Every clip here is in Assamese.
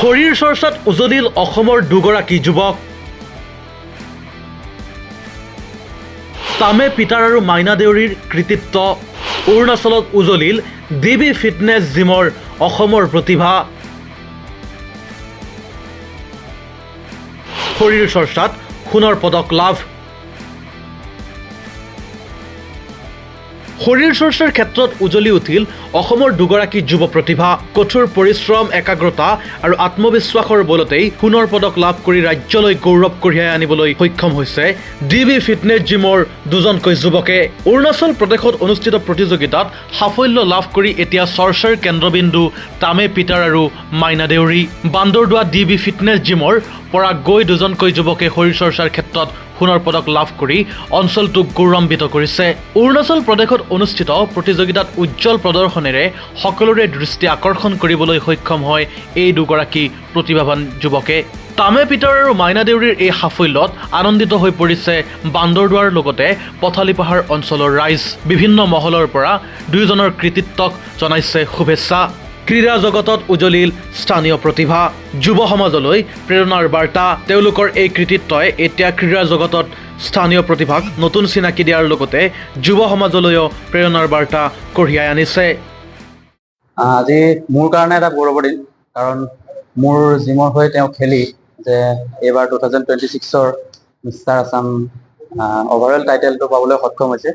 শৰীৰ চৰ্চাত উজলিল অসমৰ দুগৰাকী যুৱক। তামে পিটাৰ আৰু মাইনা দেউৰীৰ কৃতিত্ব। অৰুণাচলত উজলিল DB ফিটনেছ জিমৰ অসমৰ প্ৰতিভা। শৰীৰ চৰ্চাত সোণৰ পদক লাভ। শৰীৰ চৰ্চাৰ ক্ষেত্ৰত উজলি উঠিল অসমৰ দুগৰাকী যুৱ প্ৰতিভা। কঠোৰ পৰিশ্ৰম, একাগ্ৰতা আৰু আত্মবিশ্বাসৰ বলতেই সোণৰ পদক লাভ কৰি ৰাজ্যলৈ গৌৰৱ কঢ়িয়াই আনিবলৈ সক্ষম হৈছে DB ফিটনেছ জিমৰ দুজনকৈ যুৱকে। অৰুণাচল প্ৰদেশত অনুষ্ঠিত প্ৰতিযোগিতাত সাফল্য লাভ কৰি এতিয়া চৰ্চাৰ কেন্দ্ৰবিন্দু তামে পিটাৰ আৰু মাইনা দেউৰী। বান্দৰদোৱা DB ফিটনেছ জিমৰ পৰা গৈ দুজনকৈ যুৱকে শৰীৰ চৰ্চাৰ ক্ষেত্ৰত সোণৰ পদক লাভ কৰি অঞ্চলটোক গৌৰৱান্বিত কৰিছে। অৰুণাচল প্ৰদেশত অনুষ্ঠিত প্ৰতিযোগিতাত উজ্জ্বল প্ৰদৰ্শনেৰে সকলোৰে দৃষ্টি আকৰ্ষণ কৰিবলৈ সক্ষম হয় এই দুগৰাকী প্ৰতিভাৱান যুৱকে। তামে পিটাৰ আৰু মাইনা দেউৰীৰ এই সাফল্যত আনন্দিত হৈ পৰিছে বান্দৰদোৱাৰ লগতে পথালি পাহাৰ অঞ্চলৰ ৰাইজ। বিভিন্ন মহলৰ পৰা দুয়োজনৰ কৃতিত্বক জনাইছে শুভেচ্ছা। ক্ৰীড়া জগতত উজলিল স্থানীয় প্ৰতিভা। যুৱ সমাজলৈ প্ৰেৰণাৰ বাৰ্তা। তেওঁলোকৰ এই কৃতিত্বই এতিয়া ক্ৰীড়া জগতত স্থানীয় প্ৰতিভাক নতুন চিনাকি দিয়াৰ লগতে যুৱ সমাজলৈও প্ৰেৰণাৰ বাৰ্তা কঢ়িয়াই আনিছে। আজি মোৰ কাৰণে এটা গৌৰৱৰ দিন, কাৰণ মোৰ জিমৰ হৈ তেওঁ খেলি যে এইবাৰ 2026ৰ মিষ্টাৰ আছাম অভাৰঅল টাইটেলটো পাবলৈ সক্ষম হৈছে।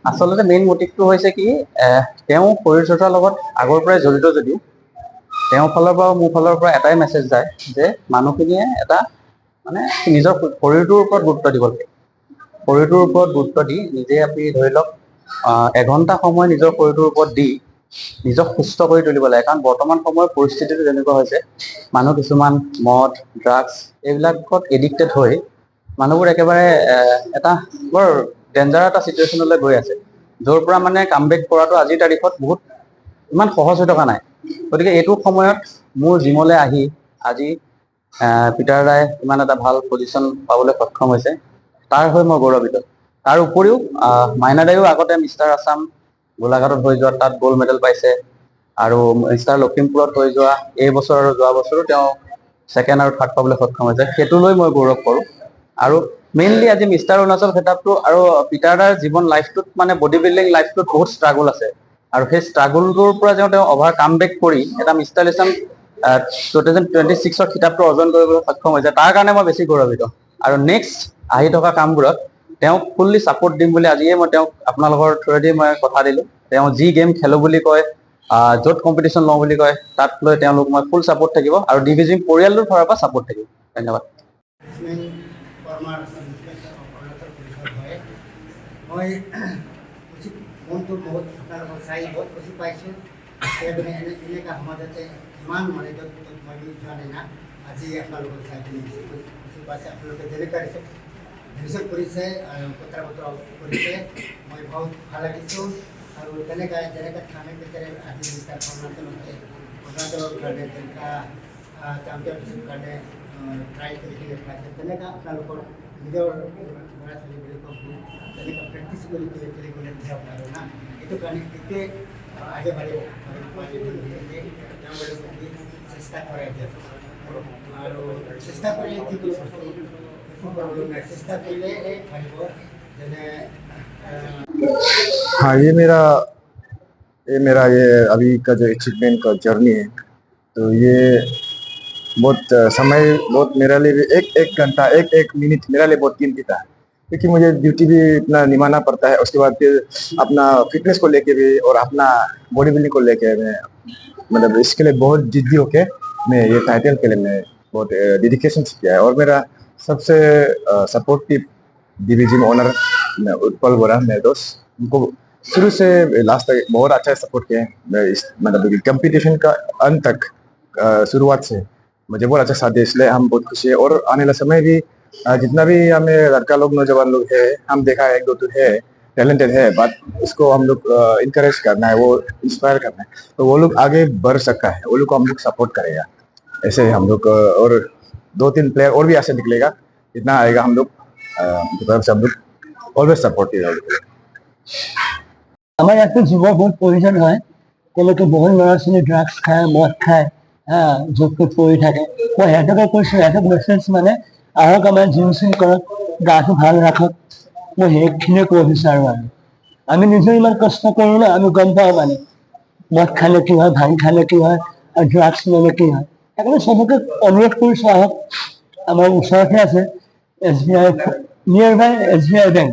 আচলতে মেইন মটিভটো হৈছে কি, তেওঁ শৰীৰ চৰ্চাৰ লগত আগৰ পৰাই জড়িত যদিও তেওঁৰ ফালৰ পৰা মোৰ ফালৰ পৰা এটাই মেছেজ যায় যে মানুহখিনিয়ে এটা মানে নিজৰ শৰীৰটোৰ ওপৰত গুৰুত্ব দিব লাগে। শৰীৰটোৰ ওপৰত গুৰুত্ব দি নিজে আপুনি ধৰি লওক 1 ঘণ্টা সময় নিজৰ শৰীৰটোৰ ওপৰত দি নিজক সুস্থ কৰি তুলিব লাগে। কাৰণ বৰ্তমান সময়ৰ পৰিস্থিতিটো যেনেকুৱা হৈছে, মানুহ কিছুমান মদ, ড্ৰাগছ এইবিলাকত এডিক্টেড হৈ মানুহবোৰ একেবাৰে এটা বৰ ডেঞ্জাৰ এটা চিটুৱেশ্যনলৈ গৈ আছে, য'ৰ পৰা মানে কামবেক কৰাটো আজিৰ তাৰিখত বহুত ইমান সহজ হৈ থকা নাই। গতিকে এইটো সময়ত মোৰ জিমলৈ আহি আজি পিটাৰ দাই ইমান এটা ভাল পজিশ্যন পাবলৈ সক্ষম হৈছে, তাৰ হৈ মই গৌৰৱান্বিত। তাৰ উপৰিও মাইনা দাইও আগতে মিষ্টাৰ আছাম গোলাঘাটত হৈ যোৱা তাত গ'ল্ড মেডেল পাইছে, আৰু মিষ্টাৰ লখিমপুৰত হৈ যোৱা এই বছৰ আৰু যোৱা বছৰো তেওঁ 2nd আৰু 3rd পাবলৈ সক্ষম হৈছে। সেইটো লৈ মই গৌৰৱ কৰোঁ। আৰু মেইনলি আজি মিষ্টাৰ অৰুণাচল খেতাবটো আৰু পিটাৰ দাৰ জীৱন লাইফটোত মানে বডি বিল্ডিং লাইফটোত বহুত ষ্ট্ৰাগল আছে, আৰু সেই ষ্ট্ৰাগলটোৰ পৰা তেওঁ অভাৰ কামবেক কৰি এটা মিষ্টাৰ আছাম 2026ৰ কিতাপটো অৰ্জন কৰিবলৈ সক্ষম হৈছে। তাৰ কাৰণে মই বেছি গৌৰৱান্বিত। আৰু নেক্সট আহি থকা কামবোৰত তেওঁক ফুল্লি ছাপোৰ্ট দিম বুলি আজিয়ে মই তেওঁক আপোনালোকৰ থ্ৰুৱেদি মই কথা দিলোঁ। তেওঁ যি গেম খেলোঁ বুলি কয়, য'ত কম্পিটিশ্যন লওঁ বুলি কয়, তাত লৈ তেওঁলোক মই ফুল ছাপোৰ্ট থাকিব, আৰু DB জিম পৰিয়ালটোৰ ফালৰ পৰা ছাপোৰ্ট থাকিব। ধন্যবাদ। মই মনটো বহুত আপোনালোকক চাই বহুত খুচি পাইছোঁ। এনেকুৱা সমাজতে ইমান মানে য'ত মই যোৱা নাই না, আজি আপোনালোকক চাই পিনি খুচি পাইছে। আপোনালোকে যেনেকুৱা ৰিচেপ্ট কৰিছে আৰু কথা বতৰা কৰিছে, মই বহুত ভাল লাগিছোঁ। আৰু যেনেকৈ থামে পিটাৰে আজি মিষ্টাৰ অৰুণাচলৰ কাৰণে যেনেকুৱা চেম্পিয়নশ্বিপ কাৰণে ট্ৰাই কৰি কিনে পাইছে, তেনেকুৱা আপোনালোকৰ নিজৰ ল'ৰা ছোৱালীবিলাকক তেনেকুৱা প্ৰেক্টিচ কৰি খেলিবলৈ দিয়ক আৰু না। এইটো কাৰণে এইটোৱে আগে বাঢ়িব তেওঁলোকে চেষ্টা কৰাই দিয়ক। আৰু চেষ্টা কৰিলে যিকোনো বস্তু চেষ্টা কৰিলে পাৰিব। যেনে हाँ, ये अभी का जो अचीवमेंट का जर्नी है, तो ये बहुत समय बहुत मेरे लिए भी एक घंटा एक मिनट मेरे लिए बहुत कीमती था, क्योंकि मुझे ड्यूटी भी इतना निभाना पड़ता है। उसके बाद फिर अपना फिटनेस को लेके भी और अपना बॉडी बिल्डिंग को लेके मैं मतलब इसके लिए बहुत जिद्दी होके मैं ये टाइटल के लिए मैं बहुत डेडिकेशन किया है। और मेरा सबसे supportive DB gym owner Utpal Bora, मेरे दोस्त, उनको शुरू से लास्ट तक बहुत अच्छा सपोर्ट किया है। मतलब कंपटीशन का अंत तक शुरुआत से मुझे बहुत अच्छा साथ दिया, इसलिए हम बहुत खुशी है। और आने वाला समय भी जितना भी हमें लड़का लोग नौजवान लोग है, हम देखा है 1-2 है टैलेंटेड है, बट उसको हम लोग इनकरेज करना है, वो इंस्पायर करना है, तो वो लोग आगे बढ़ सकता है, वो लोग को हम लोग सपोर्ट करेगा। ऐसे हम लोग और 2-3 प्लेयर और भी ऐसे निकलेगा, जितना आएगा हम लोग हम लोग অলৱেজ ছাপৰ্টিভ। আমাৰ ইয়াতো যুৱ বহুত প্ৰয়োজন হয়। তেওঁলোকে বহুত ল'ৰা ছোৱালী ড্ৰাগছ খায়, মদ খায়, য'ত ত'ত পৰি থাকে মই সিহঁতকে কৈছোঁ সিহঁতক মেছেজ মানে আহক আমাৰ জিম চিম কৰক গাটো ভাল ৰাখক মই সেইখিনিয়ে ক'ব বিচাৰোঁ আৰু আমি নিজে ইমান কষ্ট কৰোঁ ন আমি গম পাওঁ মানে মদ খালে কি হয় ভাং খালে কি হয় আৰু ড্ৰাগছ ল'লে কি হয় সেইকাৰণে চবকে অনুৰোধ কৰিছোঁ আহক আমাৰ ওচৰতে আছে SBI নিয়াৰ বাই SBI বেংক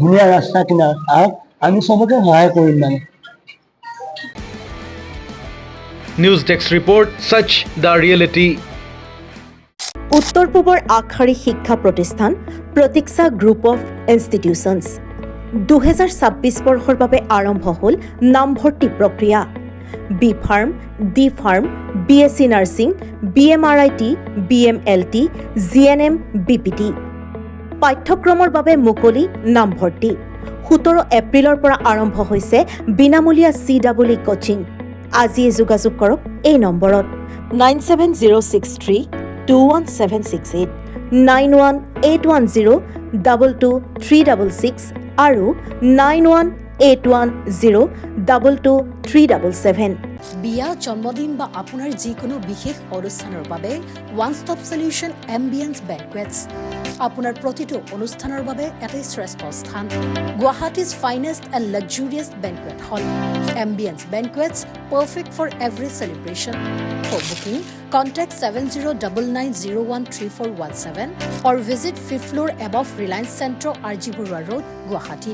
ধুনীয়া ৰাস্তা কিনাৰত আহক আমি চবকে সহায় কৰিম মানে নিউজ ডেস্ক ৰিপৰ্ট সচ দ্য ৰিয়েলিটি উত্তৰ পূবৰ আগশাৰী শিক্ষা প্ৰতিষ্ঠান প্ৰতীক্ষা গ্ৰুপ অফ ইনষ্টিটিউচনছ 2026 বৰ্ষৰ বাবে আৰম্ভ হ'ল নামভৰ্তি প্ৰক্ৰিয়া B pharm D pharm BSc nursing BMRIT BMLT GNM BPT পাঠ্যক্ৰমৰ বাবে মুকলি নামভৰ্তি 17 এপ্ৰিলৰ পৰা আৰম্ভ হৈছে বিনামূলীয়া CWE কোচিং আজিয়ে যোগাযোগ কৰক এই নম্বৰত 9706321768 9181022366 আৰু 9181022377 বিয়া জন্মদিন বা আপোনাৰ যিকোনো বিশেষ অনুষ্ঠানৰ বাবে one stop solution ambience banquets আপোনাৰ প্ৰতিটো অনুষ্ঠানৰ বাবে এটাই শ্ৰেষ্ঠ স্থান Guwahati's finest and luxurious banquet hall ambience banquets perfect for every celebration for booking contact 7099013417 or visit 5th floor above Reliance Centro RG Burwa Road, Guwahati.